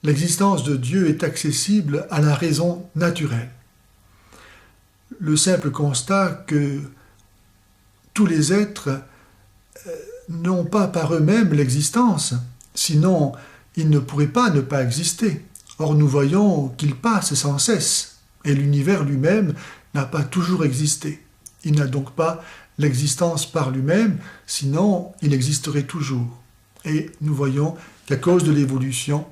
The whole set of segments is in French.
l'existence de Dieu est accessible à la raison naturelle. Le simple constat que tous les êtres n'ont pas par eux-mêmes l'existence, sinon ils ne pourraient pas ne pas exister. Or nous voyons qu'ils passent sans cesse, et l'univers lui-même n'a pas toujours existé. Il n'a donc pas l'existence par lui-même, sinon il existerait toujours. Et nous voyons qu'à cause de l'évolution,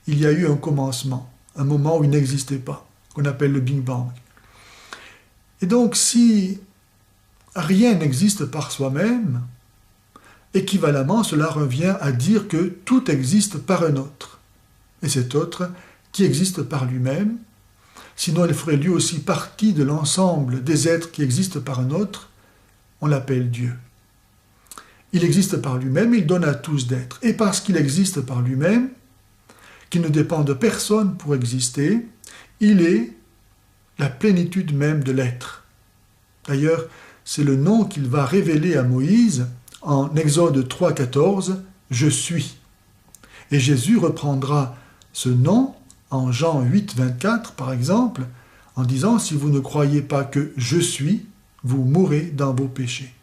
il y a eu un commencement, un moment où il n'existait pas, qu'on appelle le Big Bang. Et donc si rien n'existe par soi-même, équivalemment cela revient à dire que tout existe par un autre. Et cet autre qui existe par lui-même, sinon il ferait lui aussi partie de l'ensemble des êtres qui existent par un autre, on l'appelle Dieu. Il existe par lui-même, il donne à tous d'être. Et parce qu'il existe par lui-même, qu'il ne dépend de personne pour exister, il est la plénitude même de l'être. D'ailleurs, c'est le nom qu'il va révéler à Moïse en Exode 3,14, « Je suis ». Et Jésus reprendra ce nom en Jean 8,24 par exemple, en disant « Si vous ne croyez pas que je suis, vous mourrez dans vos péchés ».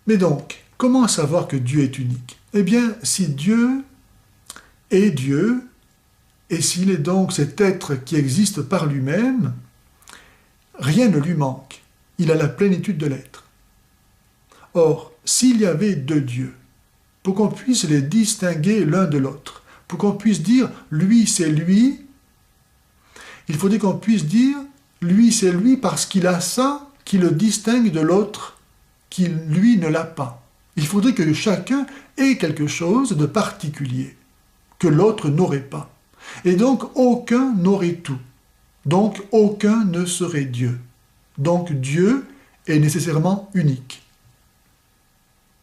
Mais donc, comment savoir que Dieu est unique? Eh bien, si Dieu est Dieu, et s'il est donc cet être qui existe par lui-même, rien ne lui manque. Il a la plénitude de l'être. Or, s'il y avait deux dieux, pour qu'on puisse les distinguer l'un de l'autre, pour qu'on puisse dire « lui, c'est lui », il faudrait qu'on puisse dire « lui, c'est lui parce qu'il a ça qui le distingue de l'autre qui, lui, ne l'a pas ». Il faudrait que chacun ait quelque chose de particulier, que l'autre n'aurait pas. Et donc, aucun n'aurait tout. Donc, aucun ne serait Dieu. Donc, Dieu est nécessairement unique.